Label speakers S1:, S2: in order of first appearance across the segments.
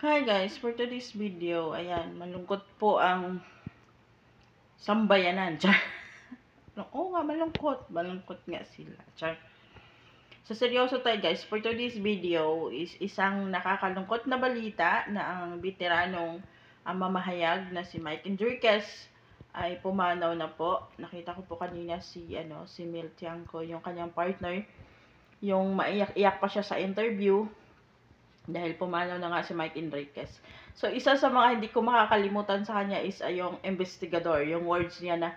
S1: Hi guys, for today's video, ayan, malungkot po ang sambayanan. Char. Oo nga, malungkot. Malungkot nga sila. Char. So, seryoso tayo guys. For today's video is isang nakakalungkot na balita na ang veteranong ang mamahayag na si Mike Enriquez ay pumanaw na po. Nakita ko po kanina si Mel Tiangco, yung kanyang partner. Yung maiyak-iyak pa siya sa interview. Dahil pumanaw na nga si Mike Enriquez. So, isa sa mga hindi ko makakalimutan sa kanya is yung investigador. Yung words niya na,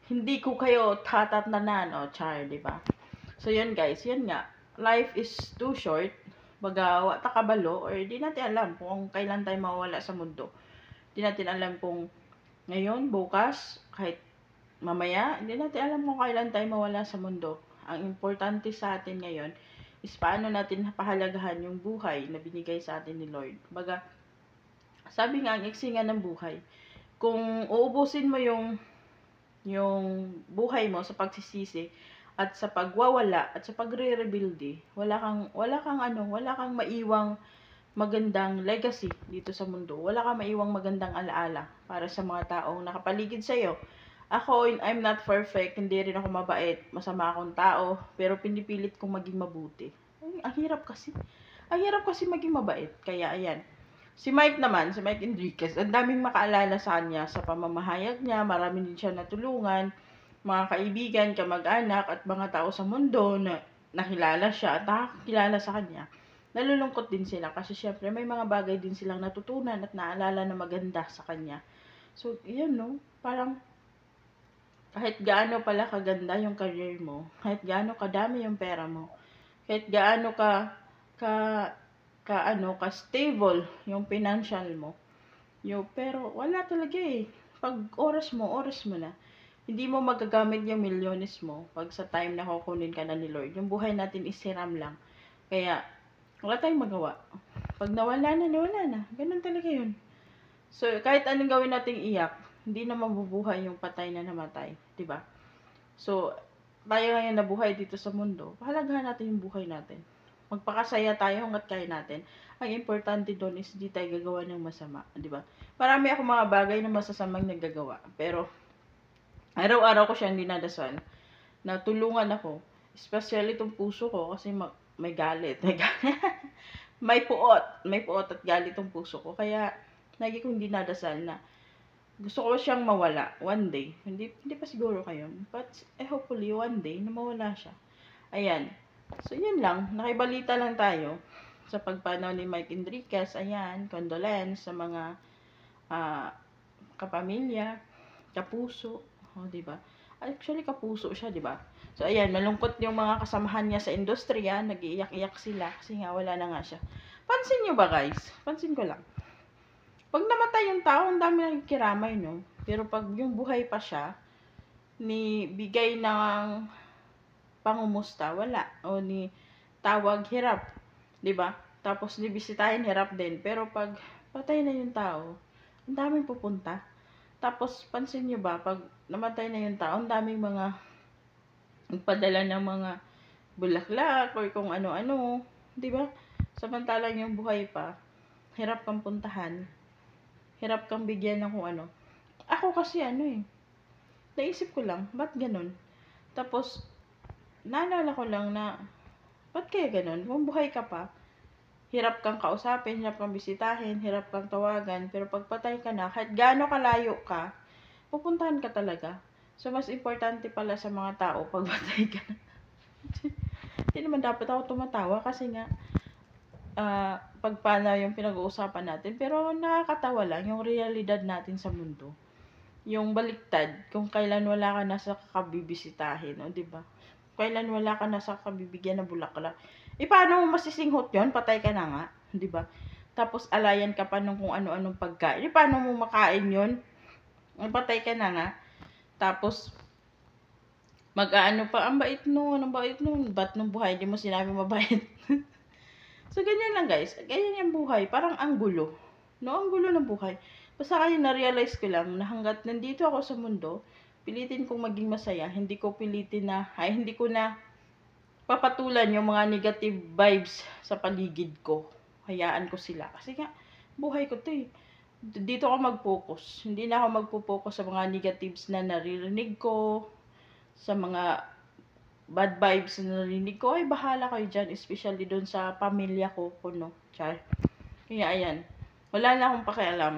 S1: hindi ko kayo tatatnanan. O, char, diba? So, yun guys. Yun nga. Life is too short. Baga, wata kabalo. Or di natin alam kung kailan tayo mawala sa mundo. Di natin alam kung ngayon, bukas, kahit mamaya. Di natin alam kung kailan tayo mawala sa mundo. Ang importante sa atin ngayon is paano natin pahalagahan yung buhay na binigay sa atin ni Lord. Baga, sabi nga, ang iksi nga ng buhay, kung uubusin mo yung buhay mo sa pagsisisi at sa pagwawala at sa pagre-rebuild, wala kang maiwang magandang legacy dito sa mundo. Wala kang maiwang magandang alaala para sa mga taong nakapaligid sa iyo. Ako, I'm not perfect, hindi rin ako mabait, masama akong tao, pero pinipilit kong maging mabuti. Ang hirap kasi. Ang hirap kasi maging mabait. Kaya, ayan. Si Mike Enriquez, ang daming makaalala sa kanya sa pamamahayag niya, marami din siya natulungan, mga kaibigan, kamag-anak, at mga tao sa mundo na nakilala siya at nakakilala sa kanya. Nalulungkot din sila kasi syempre may mga bagay din silang natutunan at naalala na maganda sa kanya. So, yun no, parang kahit gaano pala kaganda yung career mo, kahit gaano kadami yung pera mo, kahit gaano ka stable yung financial mo. Pero wala talaga eh. Pag oras mo na. Hindi mo magagamit yung milyones mo pag sa time na kukunin ka na ni Lord. Yung buhay natin is hiram lang. Kaya, wala tayong magawa. Pag nawala na. Ganun talaga yun. So, kahit anong gawin nating iyak, hindi na mabubuhay yung patay na namatay, 'di ba? So, tayo ngayon na buhay dito sa mundo, pahalagahan natin yung buhay natin. Magpakasaya tayo hangga't kaya natin. Ang importante doon is hindi tayo gagawa ng masama, 'di ba? Marami akong mga bagay na masasamang nagagawa, pero araw-araw ko siyang dinadasal na tulungan ako, especially itong puso ko kasi may galit. may puot at galit tong puso ko. Kaya lagi kong dinadasal na gusto ko siyang mawala one day. Hindi pa siguro kayo. But hopefully one day na mawala siya. Ayan. So yun lang. Nakibalita lang tayo sa pagpanaw ni Mike Enriquez. Ayan. Condolence sa mga kapamilya, kapuso. O, diba? Actually, kapuso siya, diba? So, ayan. Malungkot yung mga kasamahan niya sa industriya. Nag-iiyak-iyak sila kasi nga wala na nga siya. Pansin nyo ba, guys? Pansin ko lang. Pag namatay yung tao, ang dami nakikiramay, no? Pero pag yung buhay pa siya, ni bigay ng pangumusta, wala. O ni tawag, hirap. 'Di ba? Tapos ni bisitahin, hirap din. Pero pag patay na yung tao, ang daming pupunta. Tapos, pansin nyo ba, pag namatay na yung tao, ang daming mga nagpadala ng mga bulaklak or kung ano-ano. 'Di ba? Samantalang yung buhay pa, hirap kang puntahan. Hirap kang bigyan ng kung ano. Ako kasi naisip ko lang, ba't ganun? Tapos, naalala ko lang na, ba't kaya ganun? Kung buhay ka pa, hirap kang kausapin, hirap kang bisitahin, hirap kang tawagan, pero pag patay ka na, kahit gaano kalayo ka, pupuntahan ka talaga. So, mas importante pala sa mga tao, pag patay ka na. Hindi naman dapat ako tumatawa kasi nga, pagpanaw yung pinag-uusapan natin. Pero nakakatawa lang yung realidad natin sa mundo. Yung baliktad, kung kailan wala ka na sa kakabibisitahin, o diba? Kailan wala ka na sa kakabibigyan ng bulaklak. Paano mo masisinghot yun? Patay ka na nga, diba? Tapos alayan ka pa nung kung ano-anong pagkain. Paano mo makain yun? Patay ka na nga. Tapos, mag-aano pa, ang bait nun, ba't nung buhay, di mo sinabi mabait. So, ganyan lang guys. Ganyan yung buhay. Parang ang gulo. No? Ang gulo ng buhay. Basta kaya na-realize ko lang na hanggat nandito ako sa mundo, pilitin kong maging masaya. Hindi ko na papatulan yung mga negative vibes sa paligid ko. Hayaan ko sila. Kasi nga, buhay ko to eh. Dito ako mag-focus. Hindi na ako mag-focus sa mga negatives na naririnig ko, sa mga bad vibes na narinig ko. Ay, bahala kayo dyan, especially doon sa pamilya ko, kuno. Char. Kaya ayan, wala na akong pakialam.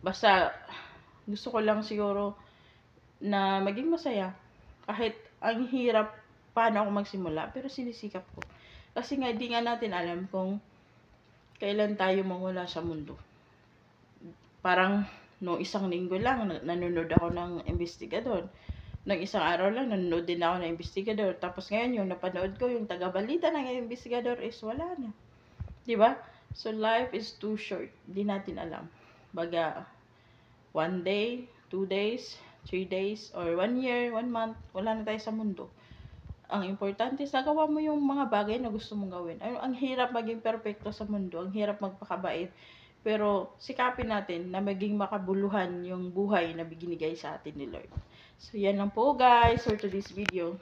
S1: Basta, gusto ko lang siguro na maging masaya. Kahit ang hirap paano ako magsimula, pero sinisikap ko. Kasi nga, di nga natin alam kung kailan tayo mawala sa mundo. Parang, no isang linggo lang, nanonood ako ng investigador. Nang isang araw lang, nanonood din ako ng investigador. Tapos ngayon, yung napanood ko, yung taga-balita ng investigador is wala na. Diba? So, life is too short. Di natin alam. Baga, 1 day, 2 days, 3 days, or 1 year, 1 month, wala na tayo sa mundo. Ang importante is nagawa mo yung mga bagay na gusto mong gawin. Ang hirap maging perfecto sa mundo, ang hirap magpakabait. Pero sikapin natin na maging makabuluhan yung buhay na binigay sa atin ni Lord. So yan lang po guys for today's video.